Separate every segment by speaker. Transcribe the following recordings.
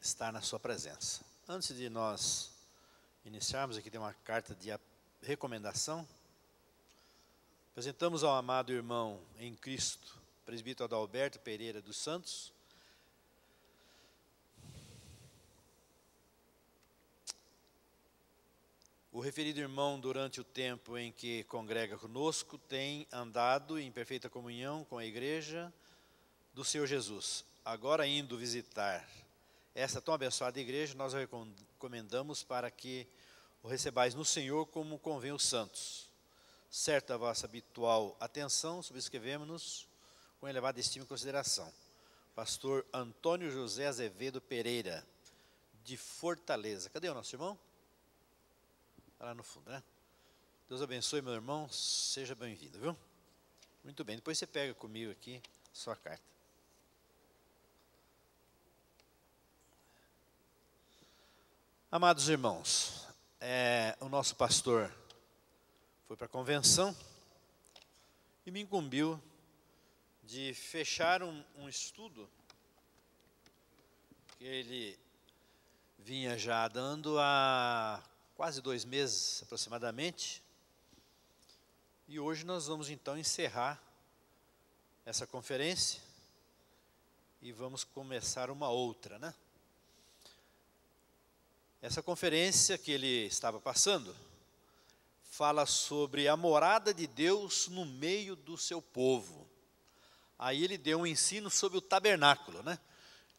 Speaker 1: estar na sua presença. Antes de nós iniciarmos, aqui tem uma carta de recomendação. Apresentamos ao amado irmão em Cristo, presbítero Adalberto Pereira dos Santos, o referido irmão, durante o tempo em que congrega conosco, tem andado em perfeita comunhão com a igreja do Senhor Jesus. Agora, indo visitar essa tão abençoada igreja, nós a recomendamos para que o recebais no Senhor como convém os santos. Certa a vossa habitual atenção, subscrevemos-nos com elevada estima e consideração. Pastor Antônio José Azevedo Pereira, de Fortaleza. Cadê o nosso irmão? Está lá no fundo, né? Deus abençoe, meu irmão, seja bem-vindo, viu? Muito bem, depois você pega comigo aqui sua carta. Amados irmãos, o nosso pastor foi para a convenção e me incumbiu de fechar um estudo que ele vinha já dando há quase 2 meses aproximadamente, e hoje nós vamos então encerrar essa conferência e vamos começar uma outra, né? Essa conferência que ele estava passando fala sobre a morada de Deus no meio do seu povo. Aí ele deu um ensino sobre o tabernáculo, né?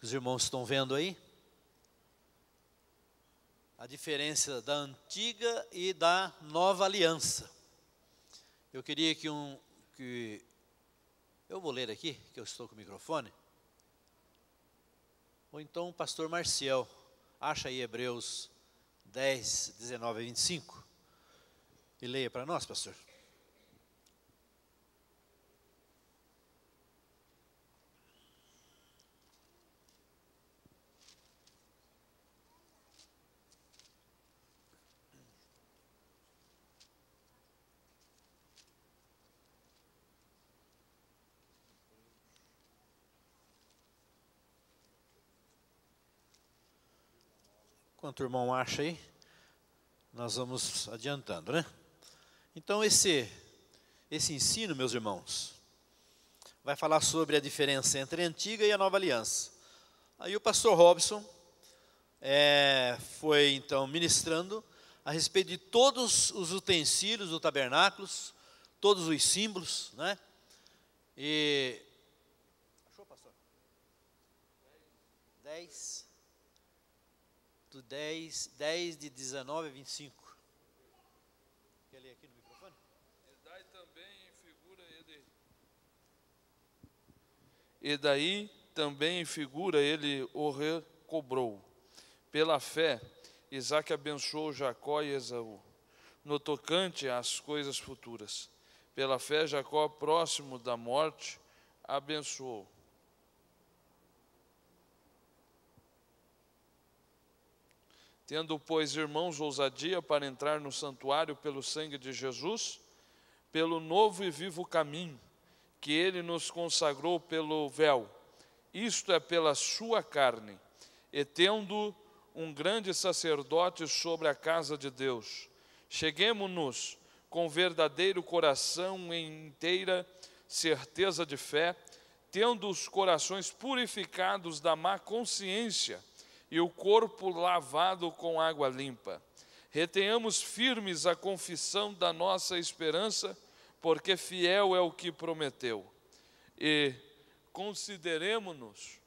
Speaker 1: Os irmãos estão vendo aí a diferença da antiga e da nova aliança. Eu queria que eu vou ler aqui, que eu estou com o microfone, ou então o pastor Marcial, acha aí Hebreus 10, 19 a 25, e leia para nós, pastor. Enquanto o irmão acha aí, nós vamos adiantando, né? Então esse ensino, meus irmãos, vai falar sobre a diferença entre a antiga e a nova aliança. Aí o pastor Robson foi então ministrando a respeito de todos os utensílios do tabernáculo, todos os símbolos, né? E achou, pastor? 10 de 19 a 25. Quer ler aqui no microfone?
Speaker 2: E daí também em figura ele o recobrou. Pela fé, Isaque abençoou Jacó e Esaú, no tocante às coisas futuras. Pela fé, Jacó, próximo da morte, abençoou. Tendo, pois, irmãos, ousadia para entrar no santuário pelo sangue de Jesus, pelo novo e vivo caminho que ele nos consagrou pelo véu, isto é, pela sua carne, e tendo um grande sacerdote sobre a casa de Deus, cheguemo-nos com verdadeiro coração em inteira certeza de fé, tendo os corações purificados da má consciência e o corpo lavado com água limpa. Retenhamos firmes a confissão da nossa esperança, porque fiel é o que prometeu. E consideremo-nos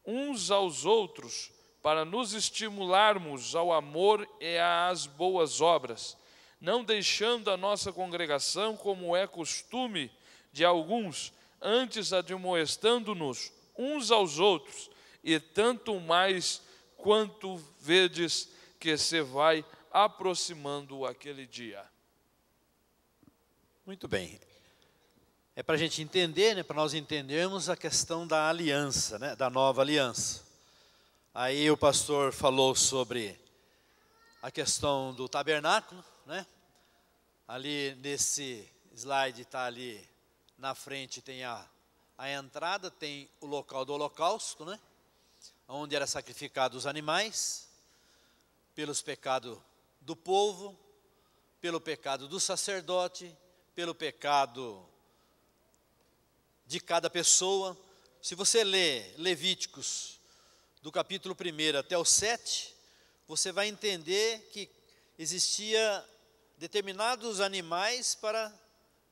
Speaker 2: uns aos outros para nos estimularmos ao amor e às boas obras, não deixando a nossa congregação como é costume de alguns, antes admoestando-nos uns aos outros, e tanto mais quanto vedes que se vai aproximando aquele dia.
Speaker 1: Muito bem. É para a gente entender, né, para nós entendermos a questão da aliança, né, da nova aliança. Aí o pastor falou sobre a questão do tabernáculo, né? Ali nesse slide está ali na frente, tem a entrada, tem o local do holocausto, né? onde era sacrificado os animais, pelos pecados do povo, pelo pecado do sacerdote, pelo pecado de cada pessoa. Se você ler Levíticos, do capítulo 1 até o 7, você vai entender que existia determinados animais para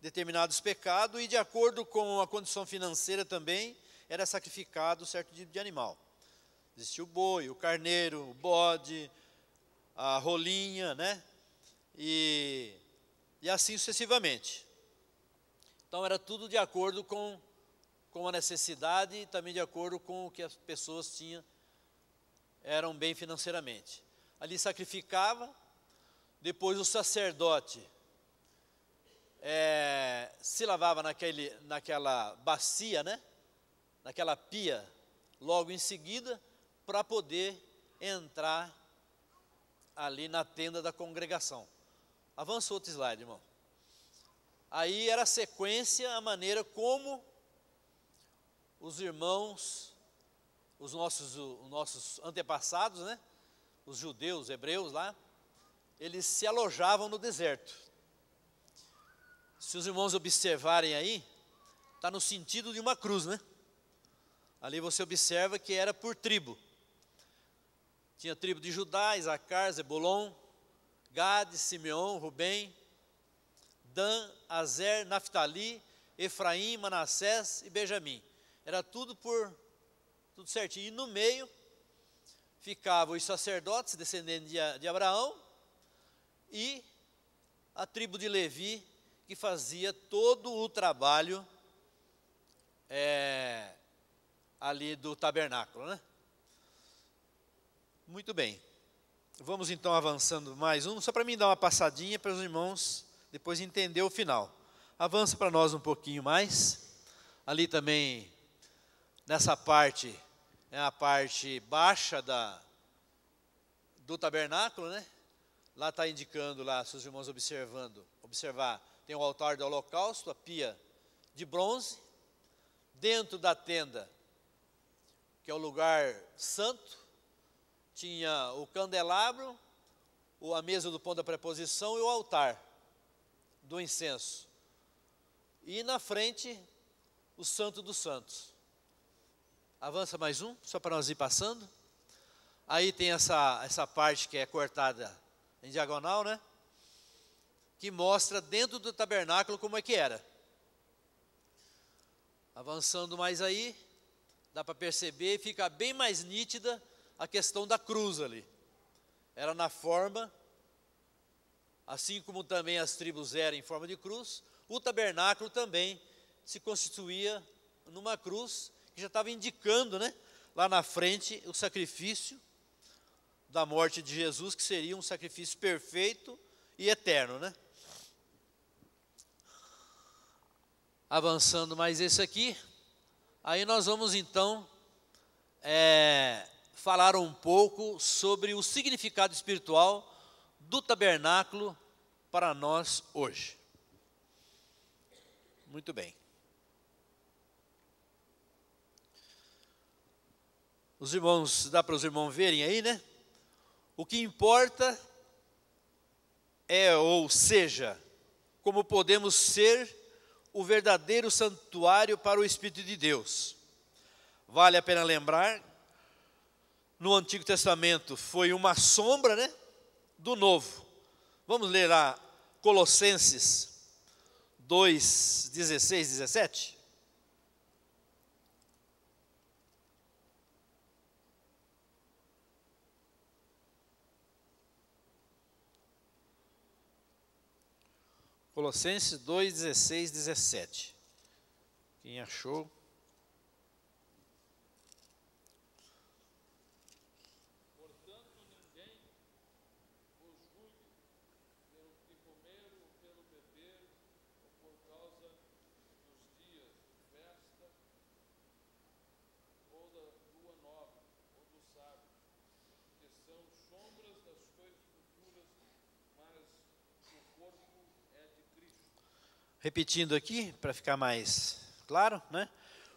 Speaker 1: determinados pecados, e de acordo com a condição financeira também, era sacrificado certo tipo de animal. Existia o boi, o carneiro, o bode, a rolinha, né? E assim sucessivamente. Então era tudo de acordo com a necessidade e também de acordo com o que as pessoas tinham, eram bem financeiramente. Ali sacrificava, depois o sacerdote se lavava naquela bacia, né? Naquela pia, logo em seguida, para poder entrar ali na tenda da congregação. Avança outro slide, irmão. Aí era a sequência, a maneira como os irmãos, os nossos antepassados, né? Os judeus, os hebreus lá, eles se alojavam no deserto. Se os irmãos observarem aí, está no sentido de uma cruz, né? Ali você observa que era por tribo. Tinha a tribo de Judá, Isacar, Zebulon, Gade, Simeão, Rubem, Dan, Azer, Naftali, Efraim, Manassés e Benjamim. Era tudo certinho. E no meio ficavam os sacerdotes, descendentes de Abraão, e a tribo de Levi, que fazia todo o trabalho ali do tabernáculo, né? Muito bem. Vamos então avançando mais um, só para mim dar uma passadinha para os irmãos depois entender o final. Avança para nós um pouquinho mais. Ali também, nessa parte, é a parte baixa do tabernáculo, né? Lá está indicando, lá, se os irmãos observar, tem o altar do holocausto, a pia de bronze. Dentro da tenda, que é o lugar santo, tinha o candelabro, a mesa do pão da preposição e o altar do incenso. E na frente, o santo dos santos. Avança mais um, só para nós ir passando. Aí tem essa parte que é cortada em diagonal, né? Que mostra dentro do tabernáculo como é que era. Avançando mais aí, dá para perceber, fica bem mais nítida a questão da cruz ali. Era na forma, assim como também as tribos eram em forma de cruz, o tabernáculo também se constituía numa cruz, que já estava indicando, né, lá na frente, o sacrifício da morte de Jesus, que seria um sacrifício perfeito e eterno, né? Avançando mais esse aqui, aí nós vamos então falar um pouco sobre o significado espiritual do tabernáculo para nós hoje. Muito bem. Dá para os irmãos verem aí, né? O que importa ou seja, como podemos ser o verdadeiro santuário para o Espírito de Deus. Vale a pena lembrar, no Antigo Testamento foi uma sombra, né, do Novo. Vamos ler lá Colossenses 2, 16, 17. Colossenses 2, 16, 17. Quem achou?
Speaker 2: Portanto, ninguém vos julgue pelo que comer ou pelo beber, ou por causa dos dias de festa, ou da lua nova, ou do sábado, que são sombras das coisas futuras, mas o corpo é de Cristo.
Speaker 1: Repetindo aqui, para ficar mais claro, né?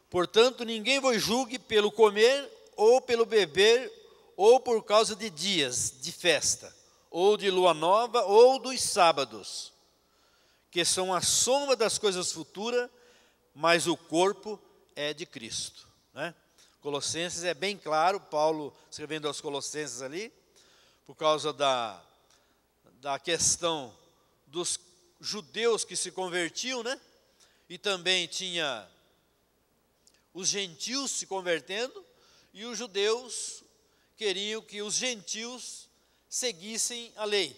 Speaker 1: Portanto, ninguém vos julgue pelo comer ou pelo beber, ou por causa de dias de festa, ou de lua nova, ou dos sábados, que são a sombra das coisas futuras, mas o corpo é de Cristo. Né? Colossenses é bem claro, Paulo escrevendo aos Colossenses ali, por causa da questão dos judeus que se convertiam, né? E também tinha os gentios se convertendo, e os judeus queriam que os gentios seguissem a lei,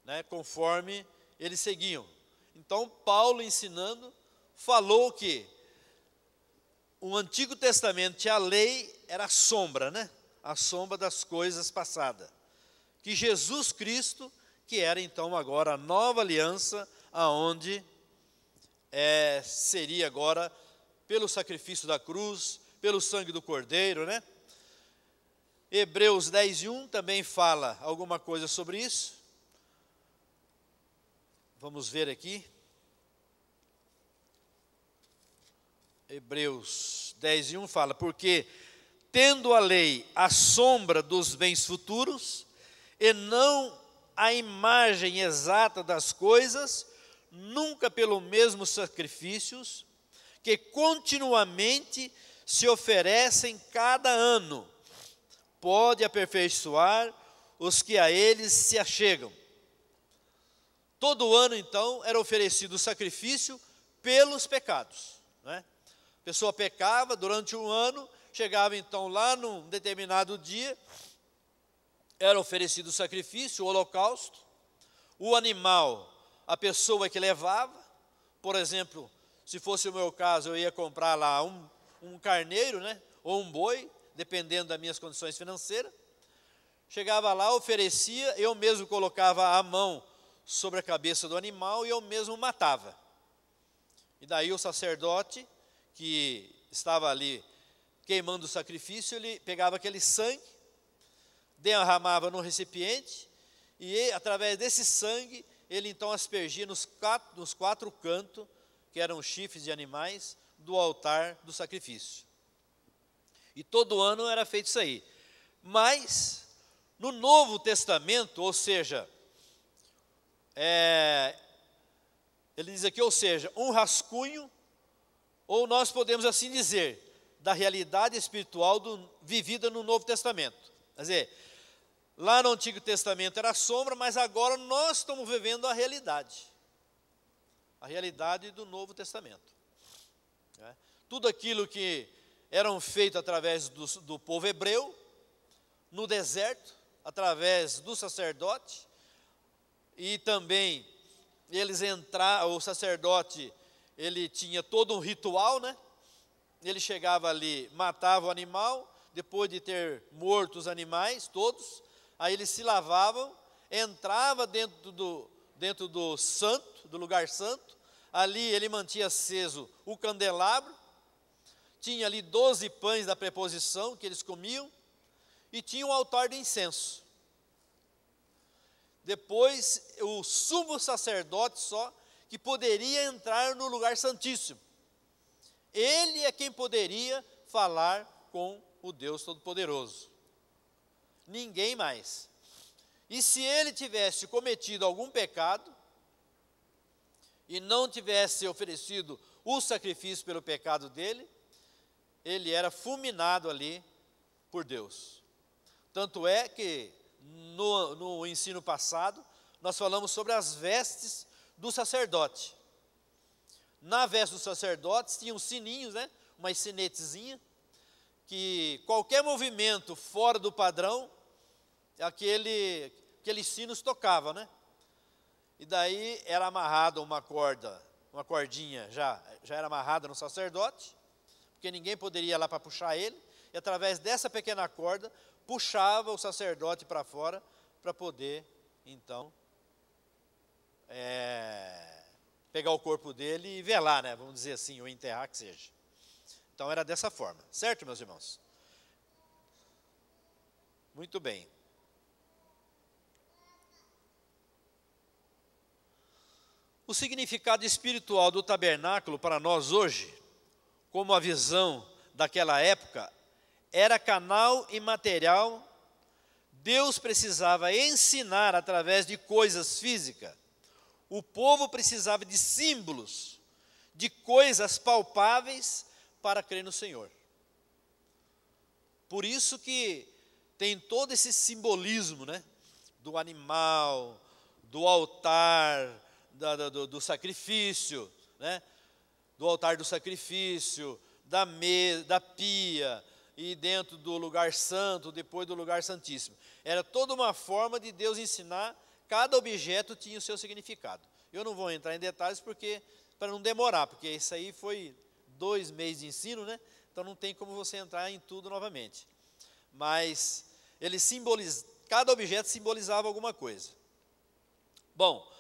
Speaker 1: né? Conforme eles seguiam. Então, Paulo ensinando, falou que o Antigo Testamento, a lei era a sombra, né? A sombra das coisas passadas. Que Jesus Cristo, que era então agora a nova aliança, aonde seria agora pelo sacrifício da cruz, pelo sangue do Cordeiro, né? Hebreus 10:1 também fala alguma coisa sobre isso. Vamos ver aqui. Hebreus 10:1 fala, porque tendo a lei a sombra dos bens futuros, e não a imagem exata das coisas, nunca pelo mesmo sacrifícios, que continuamente se oferecem cada ano, pode aperfeiçoar os que a eles se achegam. Todo ano, então, era oferecido sacrifício pelos pecados. Né? A pessoa pecava durante um ano, chegava então lá num determinado dia, era oferecido o sacrifício, o holocausto, o animal, a pessoa que levava, por exemplo, se fosse o meu caso, eu ia comprar lá um carneiro, né, ou um boi, dependendo das minhas condições financeiras, chegava lá, oferecia, eu mesmo colocava a mão sobre a cabeça do animal e eu mesmo matava. E daí o sacerdote, que estava ali queimando o sacrifício, ele pegava aquele sangue, derramava no recipiente, e através desse sangue, ele então aspergia nos quatro cantos, que eram chifres de animais, do altar do sacrifício. E todo ano era feito isso aí. Mas, no Novo Testamento, ou seja, ele diz aqui, ou seja, um rascunho, ou nós podemos assim dizer, da realidade espiritual vivida no Novo Testamento. Quer dizer, lá no Antigo Testamento era sombra, mas agora nós estamos vivendo a realidade do Novo Testamento. Tudo aquilo que eram feito através do povo hebreu, no deserto, através do sacerdote, e também o sacerdote, ele tinha todo um ritual, né? Ele chegava ali, matava o animal, depois de ter morto os animais todos, aí eles se lavavam, entrava dentro do santo, do lugar santo, ali ele mantinha aceso o candelabro, tinha ali 12 pães da preposição que eles comiam, e tinha um altar de incenso. Depois, o sumo sacerdote só, que poderia entrar no lugar santíssimo. Ele é quem poderia falar com o Deus Todo-Poderoso. Ninguém mais. E se ele tivesse cometido algum pecado, e não tivesse oferecido o sacrifício pelo pecado dele, ele era fulminado ali por Deus. Tanto é que no ensino passado, nós falamos sobre as vestes do sacerdote. Na veste dos sacerdotes tinham sininhos, né? Umas sinetezinhas, que qualquer movimento fora do padrão, aqueles sinos tocavam, né? E daí era amarrada uma cordinha já era amarrada no sacerdote, porque ninguém poderia ir lá para puxar ele, e através dessa pequena corda, puxava o sacerdote para fora, para poder, então, pegar o corpo dele e velar, né? Vamos dizer assim, ou enterrar que seja. Então era dessa forma, certo, meus irmãos? Muito bem. O significado espiritual do tabernáculo para nós hoje, como a visão daquela época, era canal imaterial, Deus precisava ensinar através de coisas físicas. O povo precisava de símbolos, de coisas palpáveis para crer no Senhor. Por isso que tem todo esse simbolismo, né? Do animal, do altar, do sacrifício, né? Do altar do sacrifício, da pia, e dentro do lugar santo, depois do lugar santíssimo. Era toda uma forma de Deus ensinar, cada objeto tinha o seu significado. Eu não vou entrar em detalhes para não demorar, porque isso aí foi 2 meses de ensino, né? Então não tem como você entrar em tudo novamente. Mas cada objeto simbolizava alguma coisa. Bom,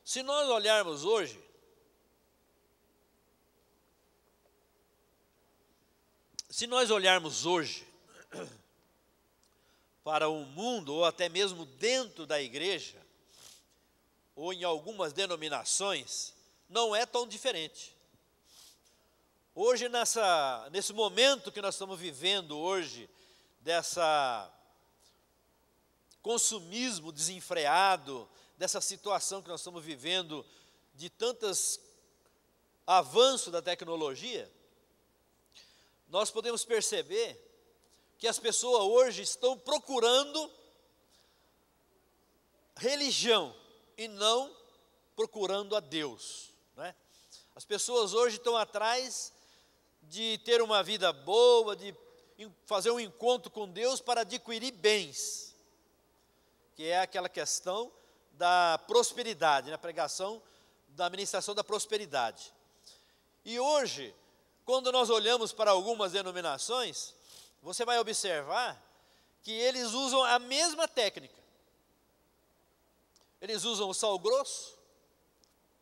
Speaker 1: se nós olharmos hoje, para o mundo, ou até mesmo dentro da igreja, ou em algumas denominações, não é tão diferente. Hoje, nesse momento que nós estamos vivendo hoje, dessa consumismo desenfreado, dessa situação que nós estamos vivendo, de tantos avanços da tecnologia, nós podemos perceber que as pessoas hoje estão procurando religião e não procurando a Deus, né? As pessoas hoje estão atrás de ter uma vida boa, de fazer um encontro com Deus para adquirir bens, que é aquela questão da prosperidade, na pregação da ministração da prosperidade. E hoje, quando nós olhamos para algumas denominações, você vai observar que eles usam a mesma técnica. Eles usam o sal grosso,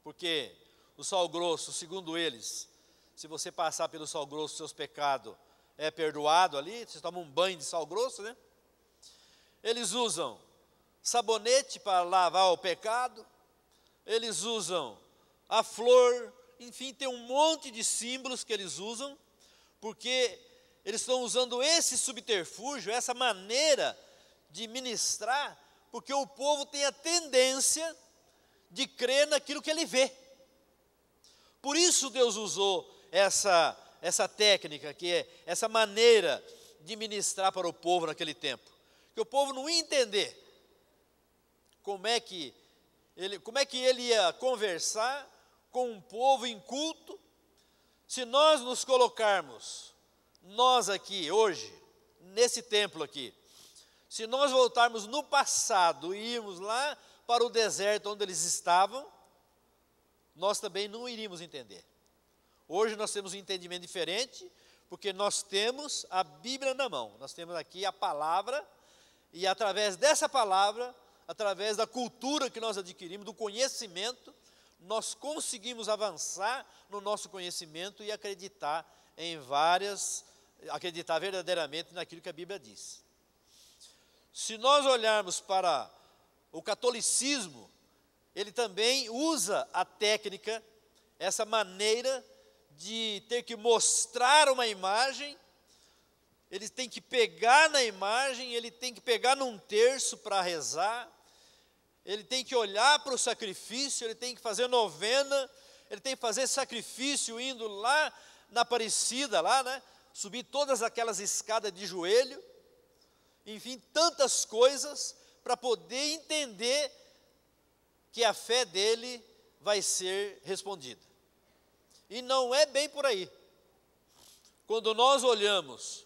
Speaker 1: porque o sal grosso, segundo eles, se você passar pelo sal grosso, seus pecados é perdoado ali, você toma um banho de sal grosso, né? Eles usam sabonete para lavar o pecado, eles usam a flor, enfim, tem um monte de símbolos que eles usam, porque eles estão usando esse subterfúgio, essa maneira de ministrar, porque o povo tem a tendência de crer naquilo que ele vê. Por isso Deus usou essa técnica, que é essa maneira de ministrar para o povo naquele tempo. Que o povo não ia entender como é que ele ia conversar com um povo inculto, se nós nos colocarmos, nós aqui hoje, nesse templo aqui, se nós voltarmos no passado e irmos lá para o deserto onde eles estavam, nós também não iríamos entender. Hoje nós temos um entendimento diferente, porque nós temos a Bíblia na mão, nós temos aqui a palavra, e através dessa palavra, através da cultura que nós adquirimos, do conhecimento, nós conseguimos avançar no nosso conhecimento e acreditar acreditar verdadeiramente naquilo que a Bíblia diz. Se nós olharmos para o catolicismo, ele também usa a técnica, essa maneira de ter que mostrar uma imagem, ele tem que pegar na imagem, ele tem que pegar num terço para rezar, ele tem que olhar para o sacrifício, ele tem que fazer novena, ele tem que fazer sacrifício indo lá na Aparecida, lá, né? Subir todas aquelas escadas de joelho, enfim, tantas coisas para poder entender que a fé dele vai ser respondida. E não é bem por aí. Quando nós olhamos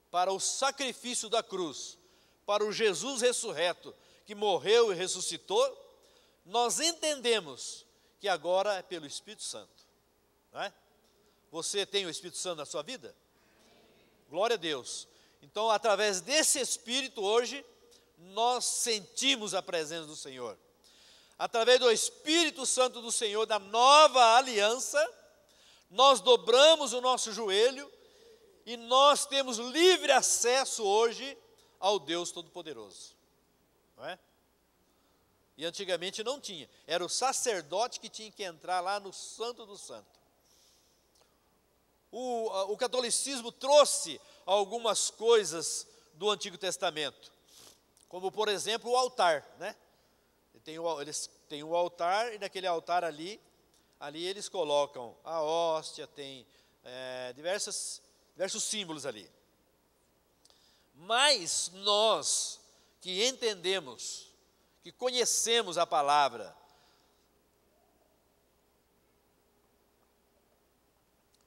Speaker 1: para o sacrifício da cruz, para o Jesus ressurreto, que morreu e ressuscitou, nós entendemos que agora é pelo Espírito Santo, não é? Você tem o Espírito Santo na sua vida? Glória a Deus. Então, através desse Espírito hoje, nós sentimos a presença do Senhor. Através do Espírito Santo do Senhor, da nova aliança, nós dobramos o nosso joelho e nós temos livre acesso hoje ao Deus Todo-Poderoso. Não é? E antigamente não tinha. Era o sacerdote que tinha que entrar lá no Santo do Santo. O catolicismo trouxe algumas coisas do Antigo Testamento, como, por exemplo, o altar, né? Eles têm o altar, e naquele altar ali eles colocam a hóstia, tem diversos símbolos ali. Mas nós que entendemos, que conhecemos a palavra,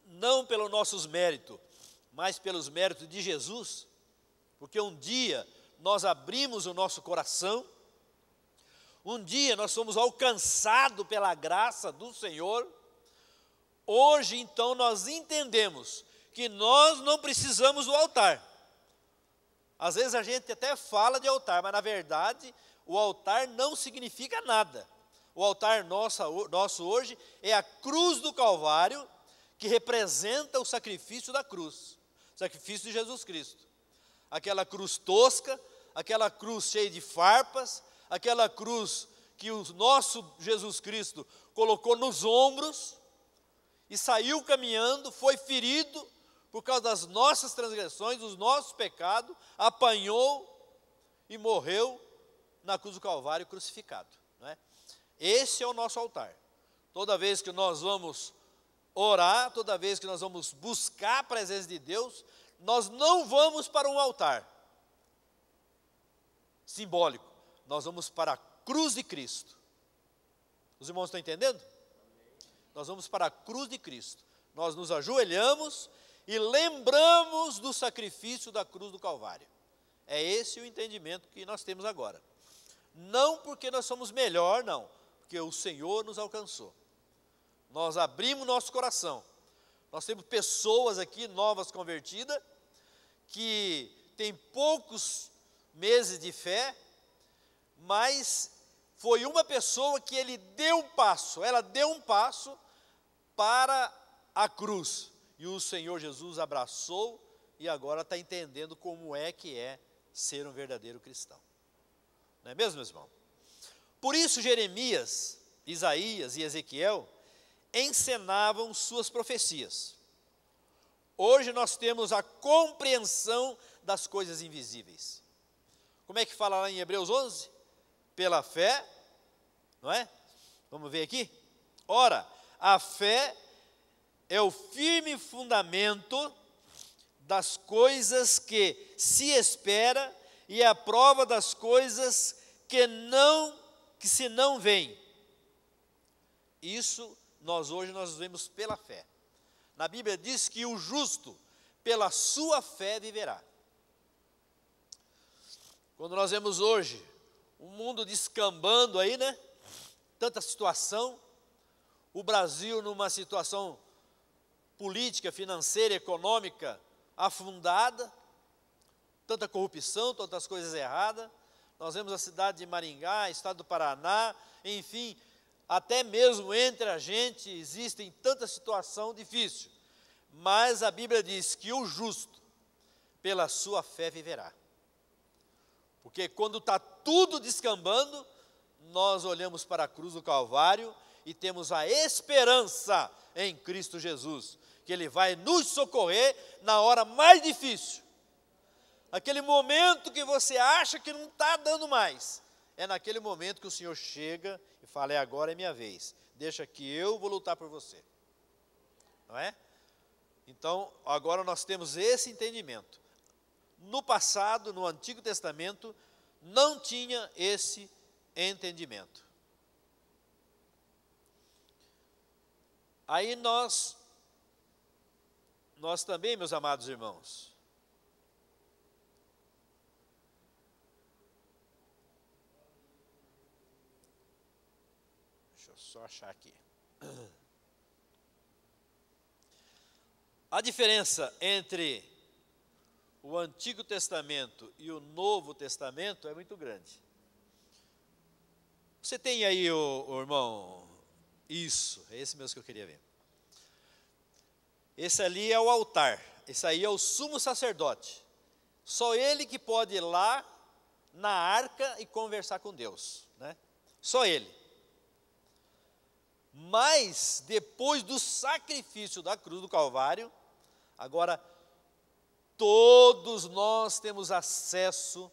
Speaker 1: não pelos nossos méritos, mas pelos méritos de Jesus, porque um dia nós abrimos o nosso coração, um dia nós somos alcançados pela graça do Senhor. Hoje, então, nós entendemos que nós não precisamos do altar. Às vezes a gente até fala de altar, mas na verdade o altar não significa nada. O altar nosso hoje é a cruz do Calvário, que representa o sacrifício da cruz, o sacrifício de Jesus Cristo. Aquela cruz tosca, aquela cruz cheia de farpas, aquela cruz que o nosso Jesus Cristo colocou nos ombros e saiu caminhando, foi ferido por causa das nossas transgressões, dos nossos pecados, apanhou e morreu na cruz do Calvário crucificado, não é? Esse é o nosso altar. Toda vez que nós vamos orar, toda vez que nós vamos buscar a presença de Deus, nós não vamos para um altar simbólico, nós vamos para a cruz de Cristo. Os irmãos estão entendendo? Nós vamos para a cruz de Cristo. Nós nos ajoelhamos e lembramos do sacrifício da cruz do Calvário. É esse o entendimento que nós temos agora. Não porque nós somos melhor, não, porque o Senhor nos alcançou. Nós abrimos nosso coração. Nós temos pessoas aqui novas convertidas, que têm poucos meses de fé, mas foi uma pessoa que ela deu um passo para a cruz. E o Senhor Jesus abraçou e agora está entendendo como é que é ser um verdadeiro cristão. Não é mesmo, meu irmão? Por isso Jeremias, Isaías e Ezequiel encenavam suas profecias. Hoje nós temos a compreensão das coisas invisíveis. Como é que fala lá em Hebreus 11? Pela fé, não é? Vamos ver aqui? Ora, a fé é o firme fundamento das coisas que se espera e é a prova das coisas que se não veem. Isso hoje nós vemos pela fé. Na Bíblia diz que o justo pela sua fé viverá. Quando nós vemos hoje o mundo descambando aí, né? Tanta situação, o Brasil numa situação política, financeira, econômica afundada, tanta corrupção, tantas coisas erradas. Nós vemos a cidade de Maringá, estado do Paraná, enfim, até mesmo entre a gente existem tanta situação difícil. Mas a Bíblia diz que o justo pela sua fé viverá. Porque quando está tudo descambando, nós olhamos para a cruz do Calvário e temos a esperança em Cristo Jesus, que Ele vai nos socorrer na hora mais difícil. Aquele momento que você acha que não está dando mais, é naquele momento que o Senhor chega e fala, agora é minha vez, deixa que eu vou lutar por você. Não é? Então, agora nós temos esse entendimento. No passado, no Antigo Testamento, não tinha esse entendimento. Aí nós também, meus amados irmãos, deixa eu só achar aqui. A diferença entre o Antigo Testamento e o Novo Testamento é muito grande. Você tem aí, o irmão, isso, é esse mesmo que eu queria ver. Esse ali é o altar, esse aí é o sumo sacerdote. Só ele que pode ir lá na arca e conversar com Deus, né? Só ele. Mas, depois do sacrifício da cruz do Calvário, agora, todos nós temos acesso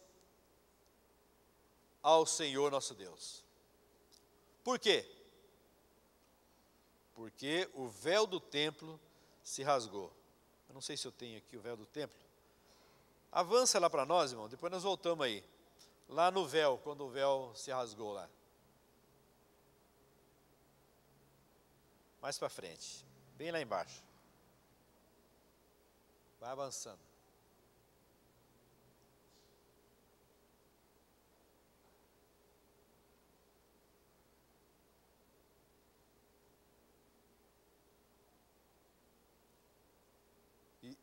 Speaker 1: ao Senhor nosso Deus. Por quê? Porque o véu do templo se rasgou. Eu não sei se eu tenho aqui o véu do templo. Avança lá para nós, irmão, depois nós voltamos aí. Lá no véu, quando o véu se rasgou lá. Mais para frente, bem lá embaixo. Vai avançando.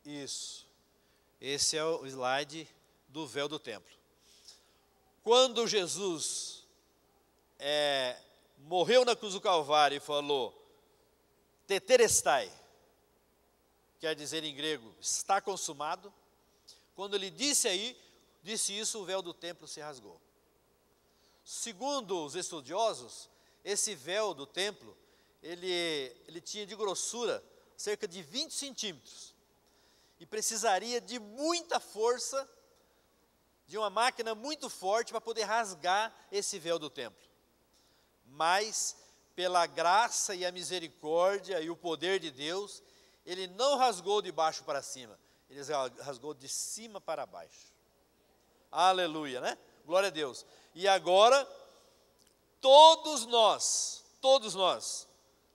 Speaker 1: Isso. Esse é o slide do véu do templo. Quando Jesus morreu na cruz do Calvário e falou, tetelestai, quer dizer em grego, está consumado. Quando ele disse isso, o véu do templo se rasgou. Segundo os estudiosos, esse véu do templo, ele tinha de grossura cerca de 20 centímetros. E precisaria de muita força, de uma máquina muito forte para poder rasgar esse véu do templo. Mas, pela graça e a misericórdia e o poder de Deus, ele não rasgou de baixo para cima, ele rasgou de cima para baixo. Aleluia, né? Glória a Deus. E agora, todos nós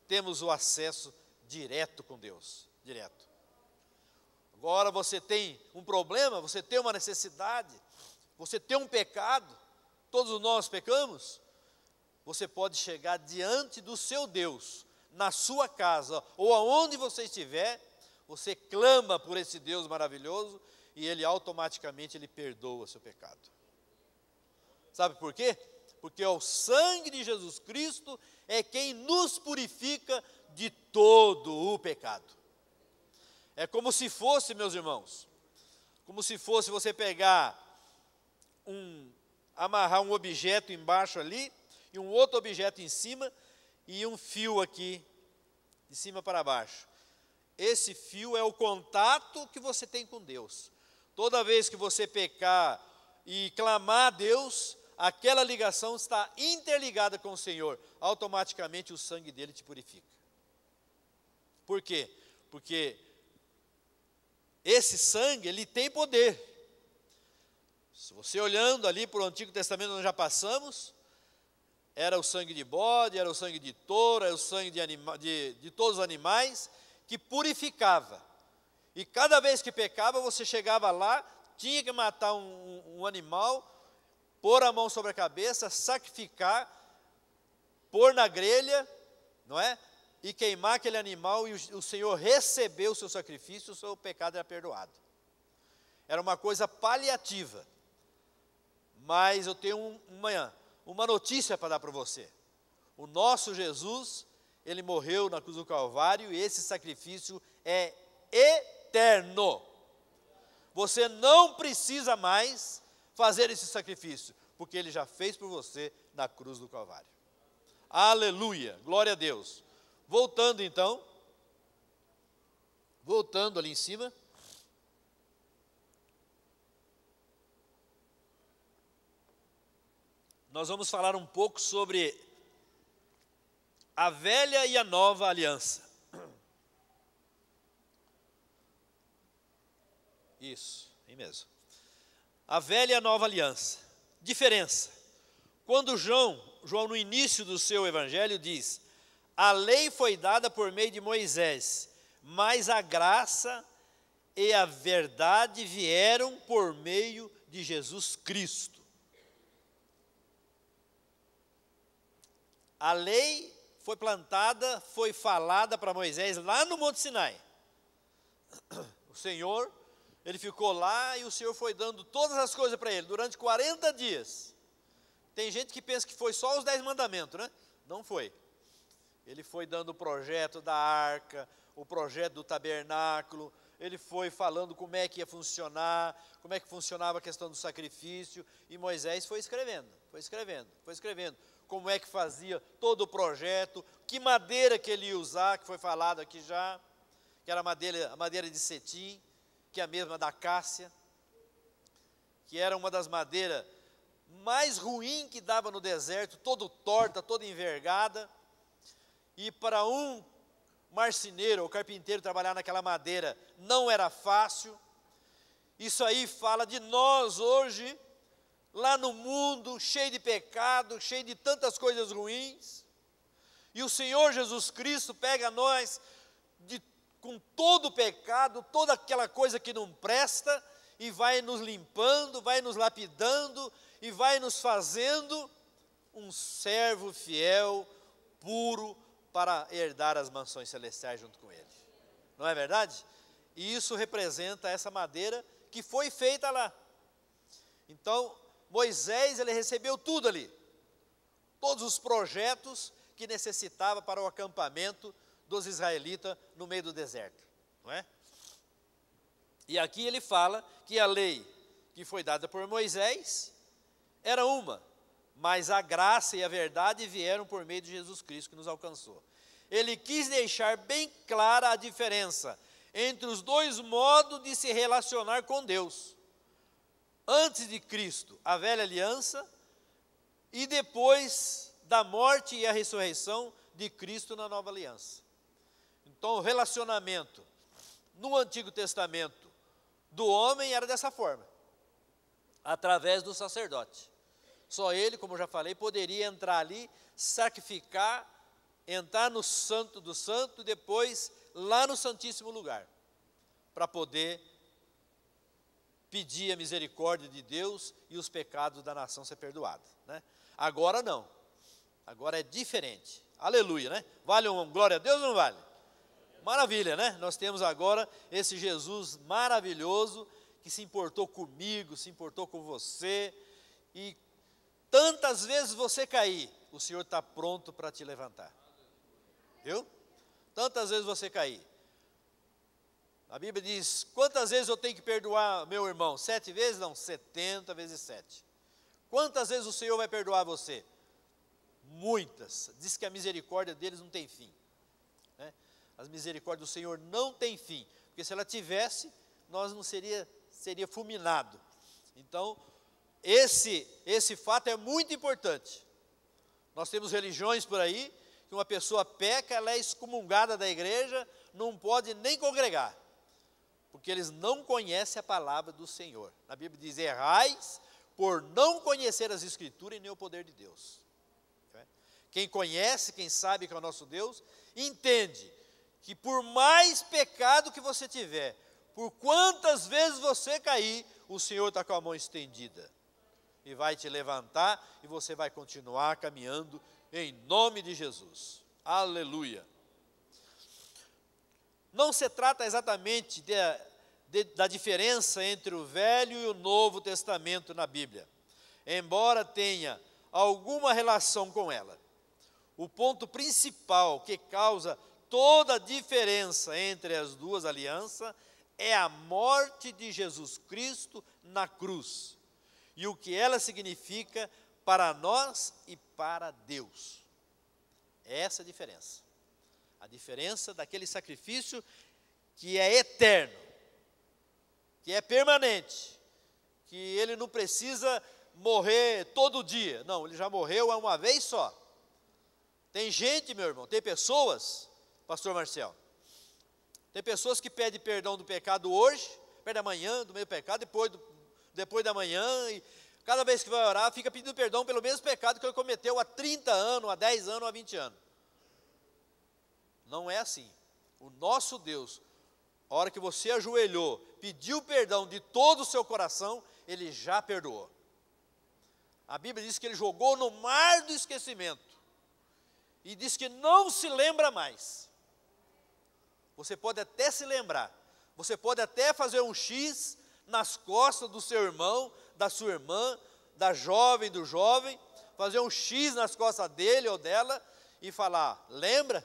Speaker 1: temos o acesso direto com Deus, direto. Agora você tem um problema, você tem uma necessidade, você tem um pecado, todos nós pecamos, você pode chegar diante do seu Deus, na sua casa, ou aonde você estiver, você clama por esse Deus maravilhoso, e Ele automaticamente perdoa o seu pecado. Sabe por quê? Porque o sangue de Jesus Cristo é quem nos purifica de todo o pecado. É como se fosse, meus irmãos, como se fosse você pegar amarrar um objeto embaixo ali, e um outro objeto em cima, e um fio aqui, de cima para baixo. Esse fio é o contato que você tem com Deus. Toda vez que você pecar e clamar a Deus, aquela ligação está interligada com o Senhor. Automaticamente o sangue dele te purifica. Por quê? Porque esse sangue, ele tem poder. Se você olhando ali para o Antigo Testamento, nós já passamos, era o sangue de bode, era o sangue de touro, era o sangue de todos os animais, que purificava. E cada vez que pecava, você chegava lá, tinha que matar um animal, pôr a mão sobre a cabeça, sacrificar, pôr na grelha, não é? E queimar aquele animal, e o Senhor recebeu o seu sacrifício, o seu pecado era perdoado. Era uma coisa paliativa. Mas eu tenho uma notícia para dar para você. O nosso Jesus, ele morreu na cruz do Calvário, e esse sacrifício é eterno. Você não precisa mais fazer esse sacrifício, porque ele já fez por você na cruz do Calvário. Aleluia, glória a Deus. Voltando então, voltando ali em cima. Nós vamos falar um pouco sobre a velha e a nova aliança. Isso, aí mesmo. A velha e a nova aliança. Diferença. Quando João no início do seu evangelho diz: a lei foi dada por meio de Moisés, mas a graça e a verdade vieram por meio de Jesus Cristo. A lei foi plantada, foi falada para Moisés lá no Monte Sinai. O Senhor, ele ficou lá, e o Senhor foi dando todas as coisas para ele, durante 40 dias. Tem gente que pensa que foi só os 10 mandamentos, né? Não foi. Ele foi dando o projeto da arca, o projeto do tabernáculo, ele foi falando como é que ia funcionar, como é que funcionava a questão do sacrifício, e Moisés foi escrevendo, como é que fazia todo o projeto, que madeira que ele ia usar, que foi falado aqui já, que era a madeira de cetim, que é a mesma da acácia, que era uma das madeiras mais ruins que dava no deserto, toda torta, toda envergada. E para um marceneiro ou carpinteiro trabalhar naquela madeira não era fácil. Isso aí fala de nós hoje, lá no mundo, cheio de pecado, cheio de tantas coisas ruins. E o Senhor Jesus Cristo pega nós com todo o pecado, toda aquela coisa que não presta, e vai nos limpando, vai nos lapidando, e vai nos fazendo um servo fiel, puro, para herdar as mansões celestiais junto com Ele. Não é verdade? E isso representa essa madeira que foi feita lá. Então, Moisés, ele recebeu tudo ali. Todos os projetos que necessitava para o acampamento dos israelitas no meio do deserto. Não é? E aqui ele fala que a lei que foi dada por Moisés era uma, mas a graça e a verdade vieram por meio de Jesus Cristo que nos alcançou. Ele quis deixar bem clara a diferença entre os dois modos de se relacionar com Deus. Antes de Cristo, a velha aliança, e depois da morte e a ressurreição de Cristo na nova aliança. Então, o relacionamento no Antigo Testamento do homem era dessa forma, através do sacerdote. Só ele, como eu já falei, poderia entrar ali, sacrificar, entrar no Santo do Santo, e depois lá no Santíssimo Lugar, para poder pedir a misericórdia de Deus e os pecados da nação ser perdoados, né? Agora não, agora é diferente. Aleluia, né? Vale um glória a Deus ou não vale? Maravilha, né? Nós temos agora esse Jesus maravilhoso que se importou comigo, se importou com você, e tantas vezes você cair, o Senhor está pronto para te levantar. Viu? Tantas vezes você cair. A Bíblia diz, quantas vezes eu tenho que perdoar meu irmão? 7 vezes? Não, 70 vezes 7. Quantas vezes o Senhor vai perdoar você? Muitas. Diz que a misericórdia deles não tem fim, né? As misericórdias do Senhor não tem fim, porque se ela tivesse, nós não seria fulminado. Então, esse fato é muito importante. Nós temos religiões por aí, que uma pessoa peca, ela é excomungada da igreja, não pode nem congregar, porque eles não conhecem a palavra do Senhor. A Bíblia diz, errais por não conhecer as Escrituras e nem o poder de Deus. Quem conhece, quem sabe que é o nosso Deus, entende que por mais pecado que você tiver, por quantas vezes você cair, o Senhor está com a mão estendida e vai te levantar, e você vai continuar caminhando em nome de Jesus. Aleluia. Não se trata exatamente da diferença entre o Velho e o Novo Testamento na Bíblia, embora tenha alguma relação com ela. O ponto principal que causa toda a diferença entre as duas alianças é a morte de Jesus Cristo na cruz, e o que ela significa para nós e para Deus. Essa é a diferença. A diferença daquele sacrifício que é eterno, que é permanente, que ele não precisa morrer todo dia. Não, ele já morreu uma vez só. Tem gente, meu irmão, tem pessoas, pastor Marcel, tem pessoas que pedem perdão do pecado hoje, perde amanhã do meio pecado, depois da manhã, e cada vez que vai orar, fica pedindo perdão pelo mesmo pecado que ele cometeu há 30 anos, há 10 anos, há 20 anos. Não é assim. O nosso Deus, a hora que você ajoelhou, pediu perdão de todo o seu coração, Ele já perdoou. A Bíblia diz que Ele jogou no mar do esquecimento, e diz que não se lembra mais. Você pode até se lembrar, você pode até fazer um X nas costas do seu irmão, da sua irmã, da jovem, do jovem, fazer um X nas costas dele ou dela, e falar, lembra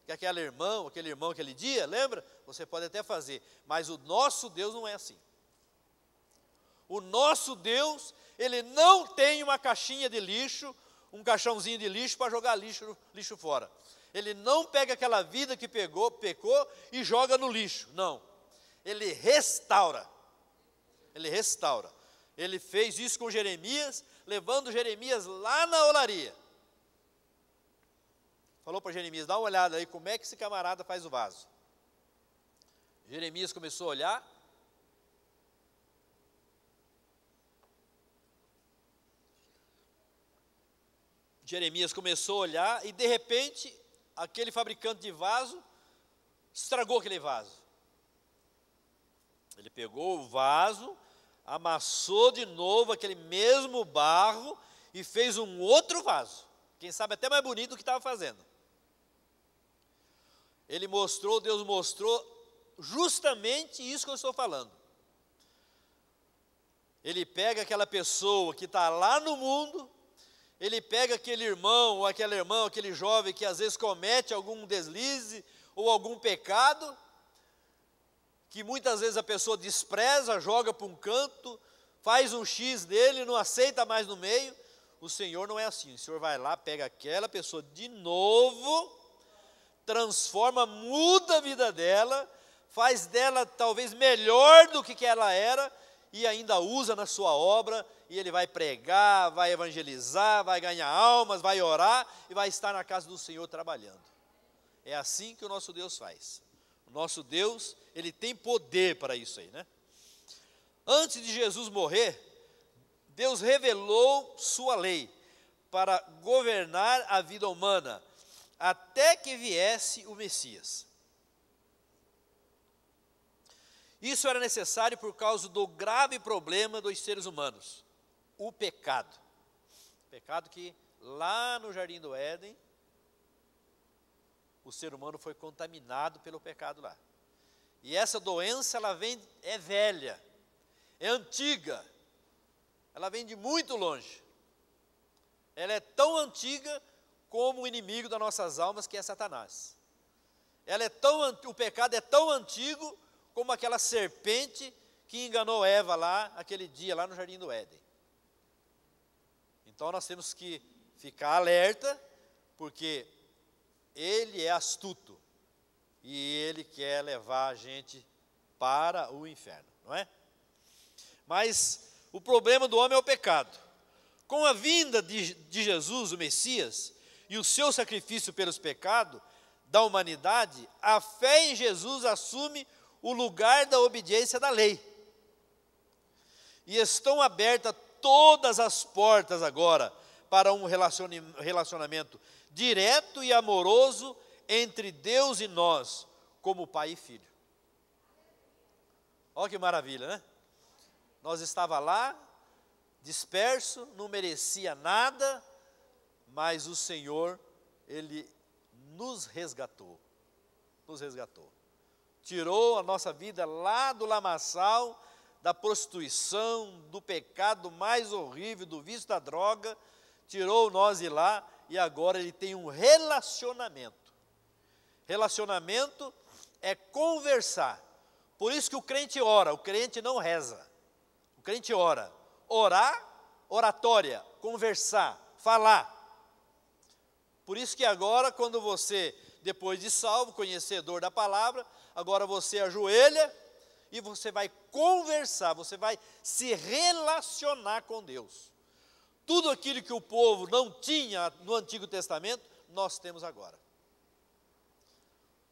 Speaker 1: que aquele irmão, aquele dia, lembra? Você pode até fazer, mas o nosso Deus não é assim. O nosso Deus, Ele não tem uma caixinha de lixo, um caixãozinho de lixo para jogar lixo fora. Ele não pega aquela vida que pecou e joga no lixo, não. Ele restaura. Ele restaura. Ele fez isso com Jeremias, levando Jeremias lá na olaria. Falou para Jeremias, dá uma olhada aí como é que esse camarada faz o vaso. Jeremias começou a olhar. Jeremias começou a olhar e de repente, aquele fabricante de vaso estragou aquele vaso. Ele pegou o vaso, amassou de novo aquele mesmo barro e fez um outro vaso. Quem sabe até mais bonito do que estava fazendo. Ele mostrou, Deus mostrou justamente isso que eu estou falando. Ele pega aquela pessoa que está lá no mundo, ele pega aquele irmão ou aquela irmã, aquele jovem que às vezes comete algum deslize ou algum pecado, que muitas vezes a pessoa despreza, joga para um canto, faz um X dele, não aceita mais no meio. O Senhor não é assim. O Senhor vai lá, pega aquela pessoa de novo, transforma, muda a vida dela, faz dela talvez melhor do que ela era e ainda usa na sua obra, e ele vai pregar, vai evangelizar, vai ganhar almas, vai orar e vai estar na casa do Senhor trabalhando. É assim que o nosso Deus faz. O nosso Deus, ele tem poder para isso aí, né? Antes de Jesus morrer, Deus revelou sua lei para governar a vida humana, até que viesse o Messias. Isso era necessário por causa do grave problema dos seres humanos, o pecado. O pecado que lá no Jardim do Éden, o ser humano foi contaminado pelo pecado lá. E essa doença, ela é velha, é antiga, ela vem de muito longe. Ela é tão antiga como o inimigo das nossas almas, que é Satanás. O pecado é tão antigo como aquela serpente que enganou Eva lá, aquele dia, lá no Jardim do Éden. Então nós temos que ficar alerta, porque ele é astuto, e ele quer levar a gente para o inferno, não é? Mas o problema do homem é o pecado. Com a vinda de Jesus, o Messias, e o seu sacrifício pelos pecados da humanidade, a fé em Jesus assume o lugar da obediência da lei. E estão abertas todas as portas agora para um relacionamento direto e amoroso entre Deus e nós, como pai e filho. Olha que maravilha, né? Nós estava lá, disperso, não merecia nada, mas o Senhor, Ele nos resgatou. Nos resgatou. Tirou a nossa vida lá do lamaçal, da prostituição, do pecado mais horrível, do vício da droga, tirou nós de lá e agora ele tem um relacionamento. Relacionamento é conversar. Por isso que o crente ora, o crente não reza. O crente ora. Orar, oratória, conversar, falar. Por isso que agora, quando você, depois de salvo, conhecedor da palavra, agora você ajoelha e você vai conversar, você vai se relacionar com Deus. Tudo aquilo que o povo não tinha no Antigo Testamento, nós temos agora.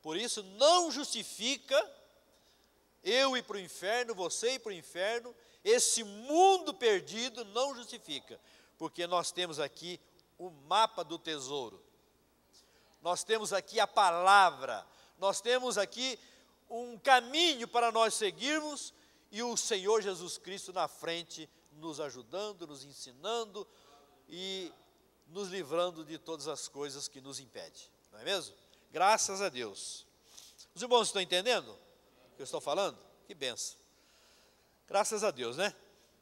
Speaker 1: Por isso, não justifica eu ir para o inferno, você ir para o inferno, esse mundo perdido não justifica, porque nós temos aqui o mapa do tesouro, nós temos aqui a palavra, nós temos aqui um caminho para nós seguirmos, e o Senhor Jesus Cristo na frente, nos ajudando, nos ensinando e nos livrando de todas as coisas que nos impedem, não é mesmo? Graças a Deus. Os irmãos estão entendendo o que eu estou falando? Que benção. Graças a Deus, né?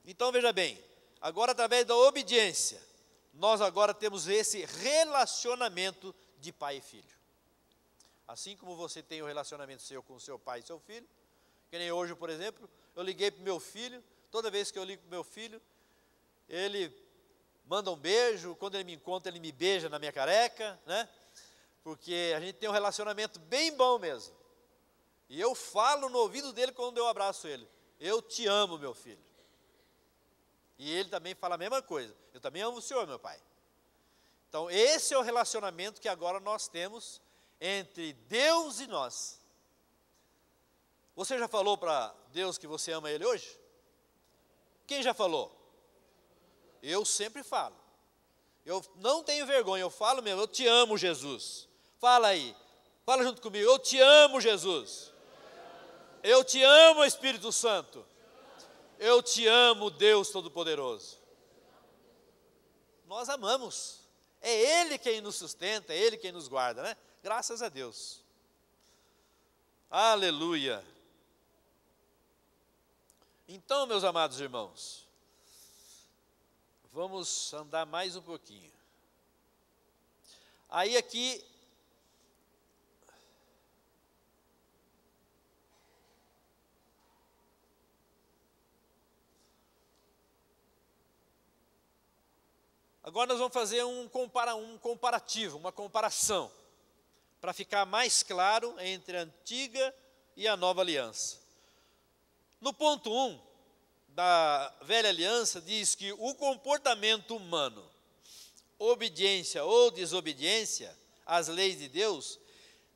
Speaker 1: Então veja bem, agora através da obediência, nós agora temos esse relacionamento de pai e filho. Assim como você tem o relacionamento seu com seu pai e seu filho, que nem hoje, por exemplo, eu liguei para o meu filho, toda vez que eu ligo para o meu filho, ele manda um beijo, quando ele me encontra, ele me beija na minha careca, né? Porque a gente tem um relacionamento bem bom mesmo. E eu falo no ouvido dele quando eu abraço ele: eu te amo, meu filho. E ele também fala a mesma coisa: eu também amo o senhor, meu pai. Então esse é o relacionamento que agora nós temos entre Deus e nós. Você já falou para Deus que você ama Ele hoje? Quem já falou? Eu sempre falo. Eu não tenho vergonha, eu falo mesmo: eu te amo, Jesus. Fala aí, fala junto comigo: eu te amo, Jesus. Eu te amo, Espírito Santo. Eu te amo, Deus Todo-Poderoso. Nós amamos. É Ele quem nos sustenta, é Ele quem nos guarda, né? Graças a Deus. Aleluia. Então, meus amados irmãos, vamos andar mais um pouquinho. Aí aqui, agora nós vamos fazer um comparativo, uma comparação, para ficar mais claro entre a antiga e a nova aliança. No ponto 1 da velha aliança diz que o comportamento humano, obediência ou desobediência às leis de Deus,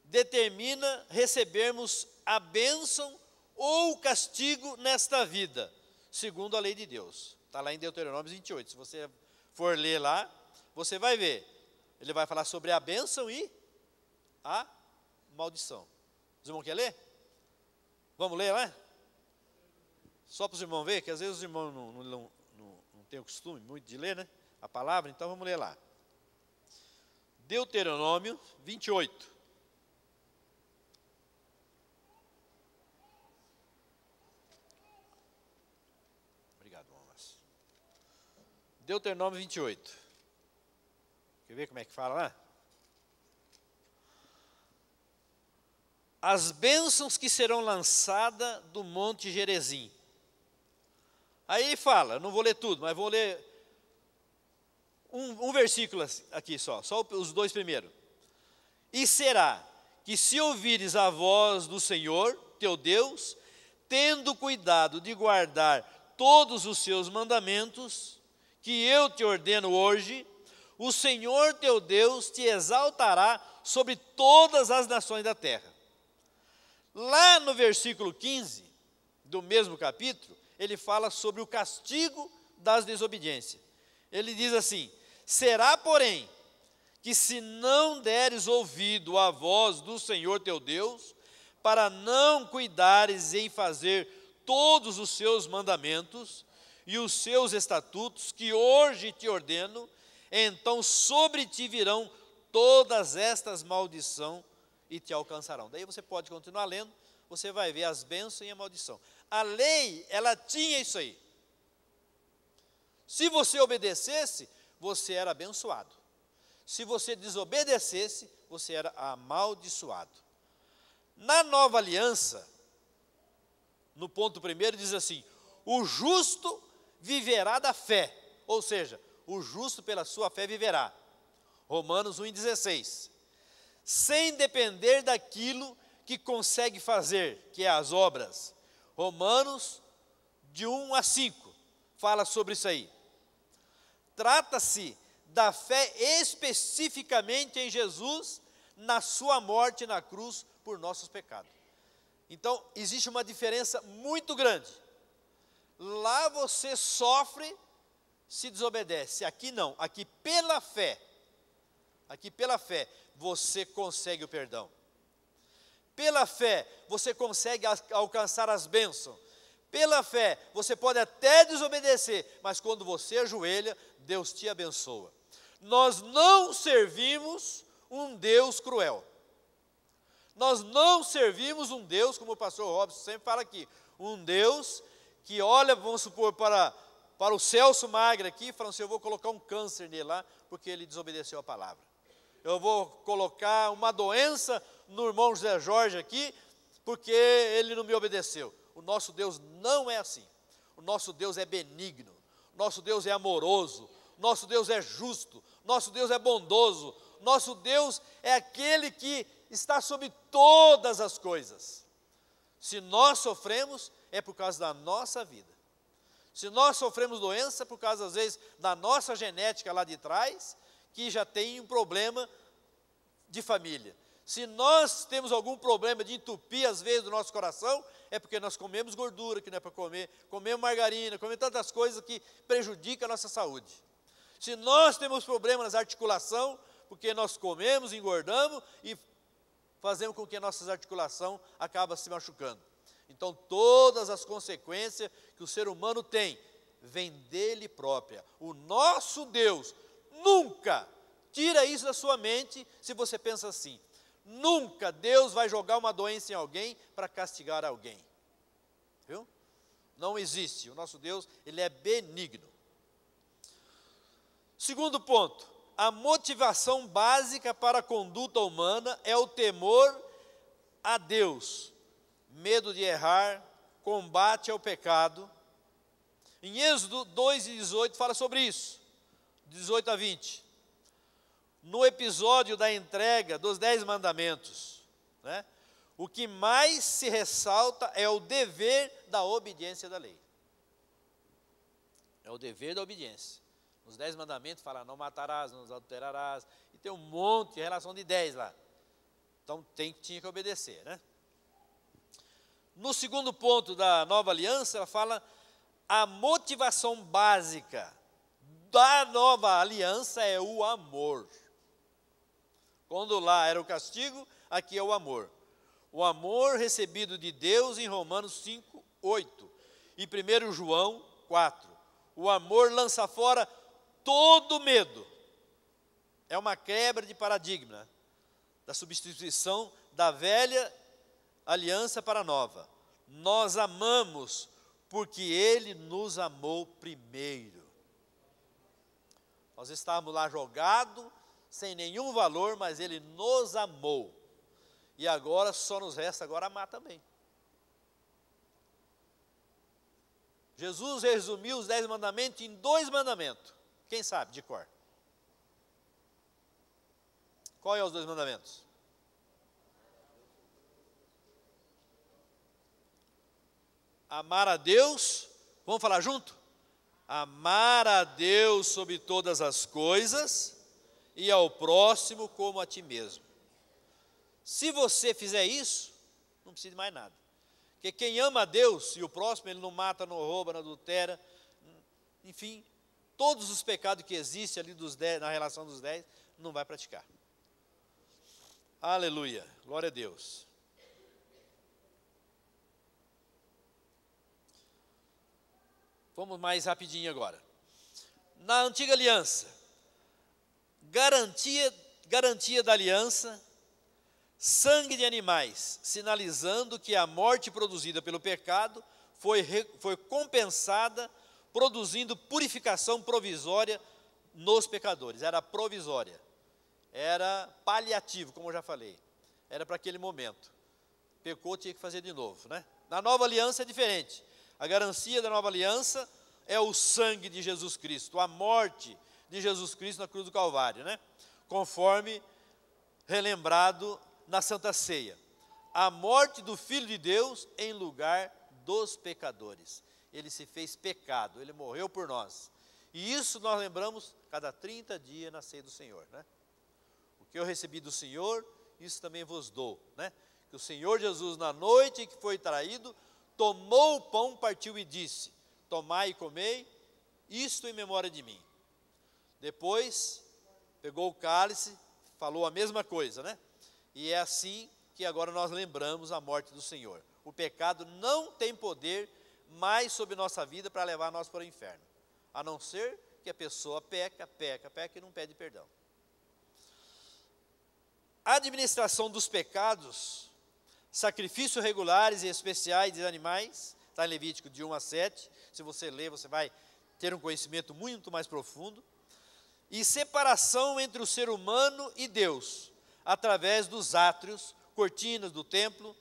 Speaker 1: determina recebermos a bênção ou o castigo nesta vida, segundo a lei de Deus. Está lá em Deuteronômio 28, se você for ler lá, você vai ver. Ele vai falar sobre a bênção e a maldição. Os irmãos querem ler? Vamos ler lá? Só para os irmãos verem, que às vezes os irmãos não têm o costume muito de ler, né? A palavra, então vamos ler lá. Deuteronômio 28. Obrigado, irmãos. Deuteronômio 28. Quer ver como é que fala lá? As bênçãos que serão lançadas do monte Gerizim. Aí fala, não vou ler tudo, mas vou ler um versículo aqui só os dois primeiros. E será que se ouvires a voz do Senhor, teu Deus, tendo cuidado de guardar todos os seus mandamentos, que eu te ordeno hoje, o Senhor teu Deus te exaltará sobre todas as nações da terra. Lá no versículo 15, do mesmo capítulo, ele fala sobre o castigo das desobediências. Ele diz assim: será, porém, que se não deres ouvido à voz do Senhor teu Deus, para não cuidares em fazer todos os seus mandamentos e os seus estatutos, que hoje te ordeno, então sobre ti virão todas estas maldições e te alcançarão. Daí você pode continuar lendo, você vai ver as bênçãos e a maldição. A lei, ela tinha isso aí. Se você obedecesse, você era abençoado. Se você desobedecesse, você era amaldiçoado. Na nova aliança, no ponto primeiro, diz assim: o justo viverá da fé. Ou seja, o justo pela sua fé viverá. Romanos 1,16. Sem depender daquilo que consegue fazer, que é as obras. Romanos de 1 a 5 fala sobre isso aí. Trata-se da fé especificamente em Jesus, na sua morte na cruz por nossos pecados. Então, existe uma diferença muito grande. Lá você sofre se desobedece, aqui não, aqui pela fé você consegue o perdão. Pela fé você consegue alcançar as bênçãos. Pela fé você pode até desobedecer, mas quando você ajoelha, Deus te abençoa. Nós não servimos um Deus cruel. Nós não servimos um Deus, como o pastor Robson sempre fala aqui, um Deus que olha, vamos supor, para o Celso Magre aqui, falando assim: eu vou colocar um câncer nele lá, porque ele desobedeceu a palavra. Eu vou colocar uma doença no irmão José Jorge aqui, porque ele não me obedeceu. O nosso Deus não é assim. O nosso Deus é benigno, nosso Deus é amoroso, nosso Deus é justo, nosso Deus é bondoso, nosso Deus é aquele que está sobre todas as coisas. Se nós sofremos, é por causa da nossa vida. Se nós sofremos doença, é por causa, às vezes, da nossa genética lá de trás, que já tem um problema de família. Se nós temos algum problema de entupir, às vezes, do nosso coração, é porque nós comemos gordura, que não é para comer, comemos margarina, comemos tantas coisas que prejudicam a nossa saúde. Se nós temos problemas na articulação, porque nós comemos, engordamos e fazemos com que a nossa articulação acabe se machucando. Então, todas as consequências que o ser humano tem, vêm dele própria. O nosso Deus nunca tira isso da sua mente se você pensa assim. Nunca Deus vai jogar uma doença em alguém para castigar alguém. Viu? Não existe. O nosso Deus, ele é benigno. Segundo ponto, a motivação básica para a conduta humana é o temor a Deus, medo de errar, combate ao pecado. Em Êxodo 2:18 fala sobre isso, 18 a 20. No episódio da entrega dos 10 mandamentos, né, o que mais se ressalta é o dever da obediência da lei. É o dever da obediência. Os 10 mandamentos falam, não matarás, não adulterarás, e tem um monte de relação de 10 lá. Então tinha que obedecer, né? No segundo ponto da nova aliança, ela fala a motivação básica da nova aliança é o amor. Quando lá era o castigo, aqui é o amor. O amor recebido de Deus em Romanos 5:8 e 1 João 4. O amor lança fora todo medo. É uma quebra de paradigma, da substituição da velha aliança para a nova. Nós amamos porque Ele nos amou primeiro. Nós estávamos lá jogados, sem nenhum valor, mas Ele nos amou. E agora só nos resta agora amar também. Jesus resumiu os 10 mandamentos em 2 mandamentos. Quem sabe de cor? Qual é os 2 mandamentos? Amar a Deus, vamos falar junto? Amar a Deus sobre todas as coisas e ao próximo como a ti mesmo. Se você fizer isso, não precisa de mais nada. Porque quem ama a Deus e o próximo, ele não mata, não rouba, não adultera, enfim, todos os pecados que existem ali dos 10, na relação dos 10, não vai praticar. Aleluia, glória a Deus. Vamos mais rapidinho agora. Na antiga aliança, garantia da aliança, sangue de animais, sinalizando que a morte produzida pelo pecado foi compensada, produzindo purificação provisória nos pecadores. Era provisória, era paliativo, como eu já falei, era para aquele momento. Pecou, tinha que fazer de novo, né? Na nova aliança é diferente. A garantia da nova aliança é o sangue de Jesus Cristo, a morte de Jesus Cristo na cruz do Calvário, né? Conforme relembrado na Santa Ceia. A morte do Filho de Deus em lugar dos pecadores. Ele se fez pecado, ele morreu por nós. E isso nós lembramos cada 30 dias na ceia do Senhor, né? O que eu recebi do Senhor, isso também vos dou, né? Que o Senhor Jesus, na noite em que foi traído, tomou o pão, partiu e disse, tomai e comei, isto em memória de mim. Depois, pegou o cálice, falou a mesma coisa, né? E é assim que agora nós lembramos a morte do Senhor. O pecado não tem poder mais sobre nossa vida para levar nós para o inferno. A não ser que a pessoa peca e não pede perdão. A administração dos pecados, sacrifícios regulares e especiais de animais, está em Levítico de 1 a 7. Se você ler, você vai ter um conhecimento muito mais profundo. E separação entre o ser humano e Deus, através dos átrios, cortinas do templo,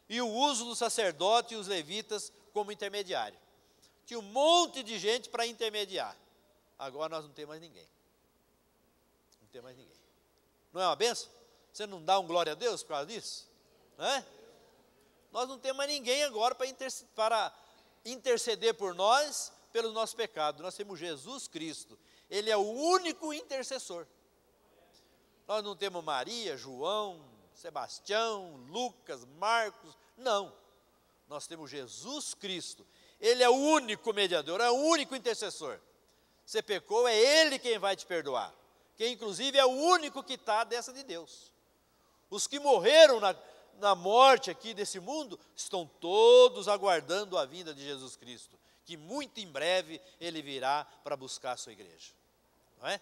Speaker 1: e o uso do sacerdote e os levitas como intermediário. Tinha um monte de gente para intermediar. Agora nós não temos mais ninguém. Não tem mais ninguém. Não é uma benção? Você não dá um glória a Deus por causa disso? Não é? Nós não temos mais ninguém agora para interceder por nós, pelo nosso pecado. Nós temos Jesus Cristo. Ele é o único intercessor. Nós não temos Maria, João, Sebastião, Lucas, Marcos. Não. Nós temos Jesus Cristo. Ele é o único mediador, é o único intercessor. Você pecou, é Ele quem vai te perdoar. Que inclusive é o único que está dessa de Deus. Os que morreram na morte aqui desse mundo, estão todos aguardando a vinda de Jesus Cristo, que muito em breve Ele virá para buscar a sua igreja. Não é?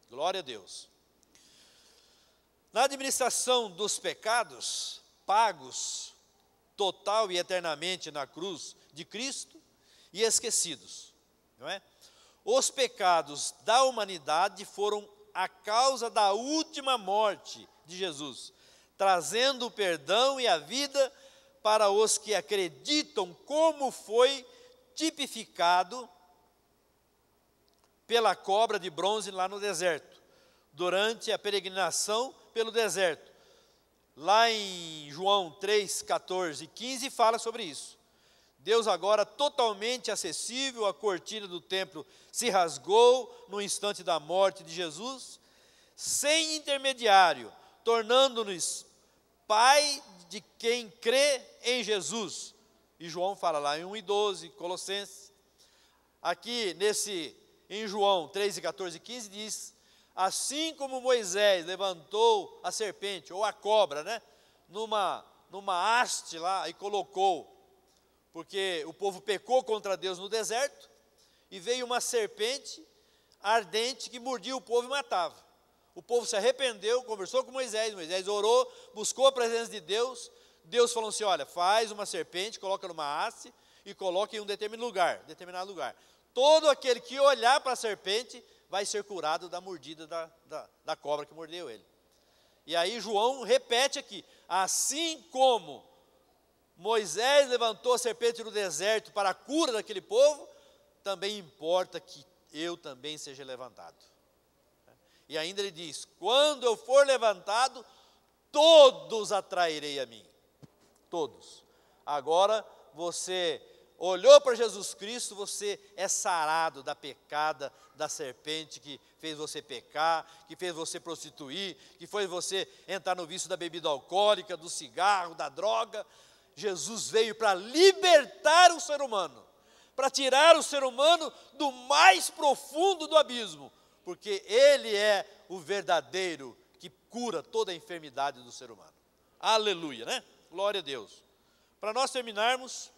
Speaker 1: Glória a Deus. Na administração dos pecados, pagos total e eternamente na cruz de Cristo e esquecidos, não é? Os pecados da humanidade foram a causa da última morte de Jesus, trazendo o perdão e a vida para os que acreditam, como foi tipificado pela cobra de bronze lá no deserto, durante a peregrinação pelo deserto. Lá em João 3, 14 e 15 fala sobre isso. Deus agora totalmente acessível, a cortina do templo se rasgou no instante da morte de Jesus, sem intermediário, tornando-nos Pai de quem crê em Jesus. E João fala lá em 1 e 12, Colossenses. Aqui em João 3, 14 e 15 diz: assim como Moisés levantou a serpente, ou a cobra, né, numa haste lá e colocou, porque o povo pecou contra Deus no deserto, e veio uma serpente ardente que mordia o povo e matava. O povo se arrependeu, conversou com Moisés orou, buscou a presença de Deus. Deus falou assim: olha, faz uma serpente, coloca numa haste e coloca em um determinado lugar. Todo aquele que olhar para a serpente vai ser curado da mordida da cobra que mordeu ele. E aí João repete aqui: assim como Moisés levantou a serpente no deserto para a cura daquele povo, também importa que eu também seja levantado. E ainda ele diz: quando eu for levantado, todos atrairei a mim. Todos. Agora você olhou para Jesus Cristo, você é sarado da pecada da serpente que fez você pecar, que fez você prostituir, que fez você entrar no vício da bebida alcoólica, do cigarro, da droga. Jesus veio para libertar o ser humano, para tirar o ser humano do mais profundo do abismo, porque Ele é o verdadeiro que cura toda a enfermidade do ser humano. Aleluia, né? Glória a Deus. Para nós terminarmos,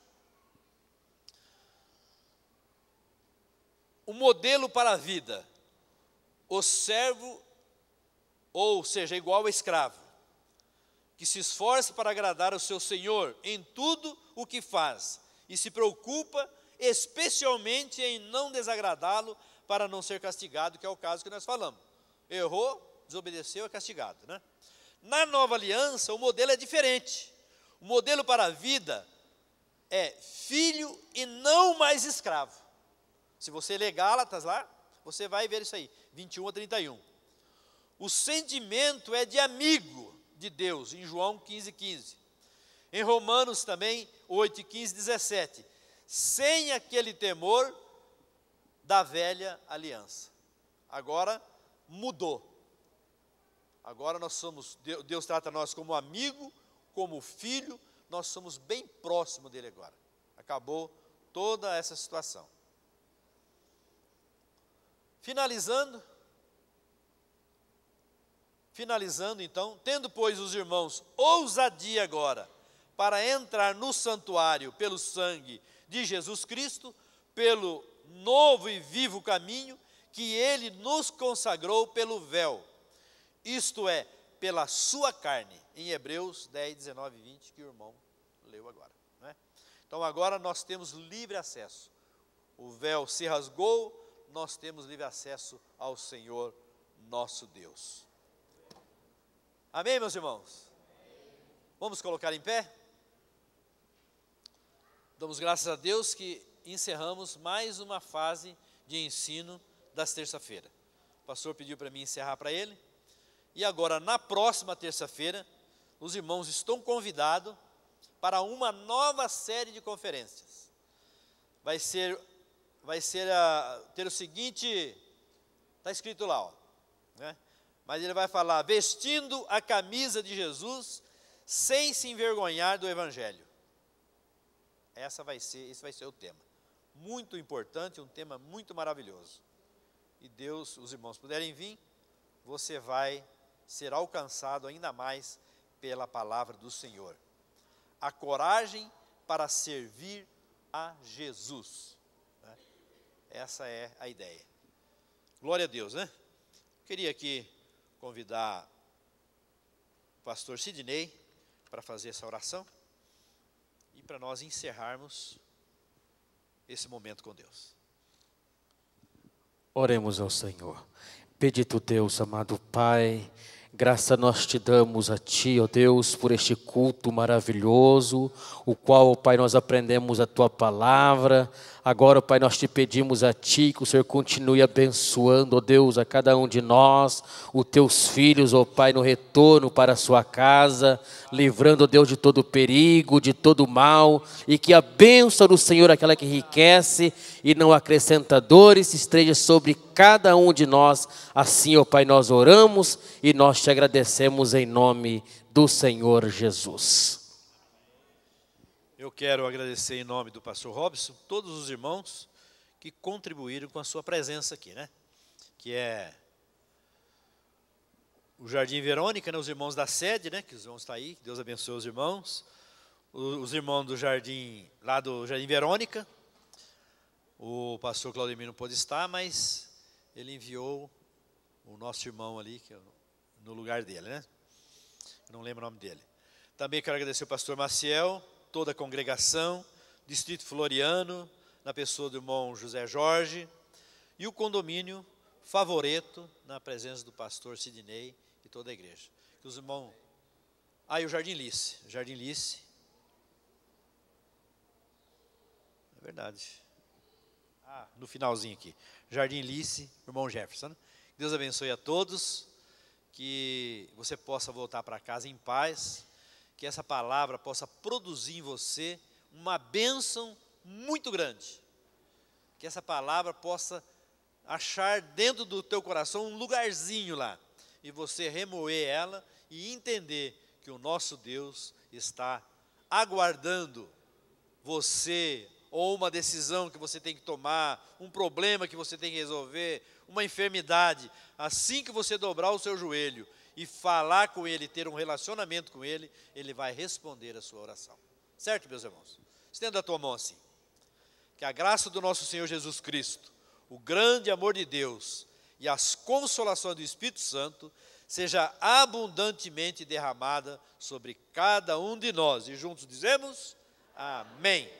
Speaker 1: o modelo para a vida: o servo, ou seja, igual ao escravo, que se esforça para agradar ao seu senhor em tudo o que faz, e se preocupa especialmente em não desagradá-lo, para não ser castigado, que é o caso que nós falamos. Errou, desobedeceu, é castigado, né? Na nova aliança, o modelo é diferente. O modelo para a vida é filho e não mais escravo. Se você ler Gálatas lá, você vai ver isso aí, 21 a 31. O sentimento é de amigo de Deus, em João 15, 15. Em Romanos também, 8, 15, 17. Sem aquele temor da velha aliança. Agora mudou. Agora nós somos, Deus trata nós como amigo, como filho, nós somos bem próximos dele agora. Acabou toda essa situação. Finalizando então, tendo pois os irmãos ousadia agora para entrar no santuário pelo sangue de Jesus Cristo, pelo novo e vivo caminho que Ele nos consagrou pelo véu, isto é, pela sua carne, em Hebreus 10, 19 e 20, que o irmão leu agora, né? Então agora nós temos livre acesso, o véu se rasgou, nós temos livre acesso ao Senhor nosso Deus. Amém, meus irmãos? Vamos colocar em pé? Damos graças a Deus que encerramos mais uma fase de ensino das terça-feira. O pastor pediu para mim encerrar para ele. E agora, na próxima terça-feira, os irmãos estão convidados para uma nova série de conferências. Vai ter o seguinte, está escrito lá, ó, né? Mas ele vai falar, vestindo a camisa de Jesus, sem se envergonhar do Evangelho. Esse vai ser o tema. Muito importante, um tema muito maravilhoso. E Deus, os irmãos puderem vir, você vai ser alcançado ainda mais pela palavra do Senhor. A coragem para servir a Jesus. Essa é a ideia. Glória a Deus, né? Queria aqui convidar o pastor Sidney para fazer essa oração e para nós encerrarmos esse momento com Deus.
Speaker 3: Oremos ao Senhor. Bendito Deus, amado Pai, graça nós te damos a Ti, ó Deus, por este culto maravilhoso, o qual, ó Pai, nós aprendemos a Tua palavra. Agora, ó Pai, nós te pedimos a Ti que o Senhor continue abençoando, ó Deus, a cada um de nós, os Teus filhos, ó Pai, no retorno para a sua casa, livrando, ó Deus, de todo perigo, de todo mal, e que a bênção do Senhor, aquela que enriquece e não acrescenta dores, esteja sobre cada um de nós. Assim, ó Pai, nós oramos e nós te agradecemos em nome do Senhor Jesus.
Speaker 1: Eu quero agradecer em nome do pastor Robson, todos os irmãos que contribuíram com a sua presença aqui, né? Que é o Jardim Verônica, né? Os irmãos da sede, né? Que os irmãos estão aí, que Deus abençoe os irmãos. Os irmãos do Jardim, lá do Jardim Verônica. O pastor Claudemir não pôde estar, mas ele enviou o nosso irmão ali, que é no lugar dele, né? Não lembro o nome dele. Também quero agradecer o pastor Maciel, toda a congregação, Distrito Floriano, na pessoa do irmão José Jorge, e o condomínio Favoreto, na presença do pastor Sidney e toda a igreja. Os irmãos... e o Jardim Lice. Jardim Lice. É verdade. No finalzinho aqui. Jardim Lice, irmão Jefferson. Deus abençoe a todos, que você possa voltar para casa em paz, que essa palavra possa produzir em você uma bênção muito grande. Que essa palavra possa achar dentro do teu coração um lugarzinho lá, e você remoer ela e entender que o nosso Deus está aguardando você, ou uma decisão que você tem que tomar, um problema que você tem que resolver, uma enfermidade. Assim que você dobrar o seu joelho e falar com Ele, ter um relacionamento com Ele, Ele vai responder a sua oração. Certo, meus irmãos? Estenda a tua mão assim. Que a graça do nosso Senhor Jesus Cristo, o grande amor de Deus e as consolações do Espírito Santo seja abundantemente derramada sobre cada um de nós. E juntos dizemos, amém.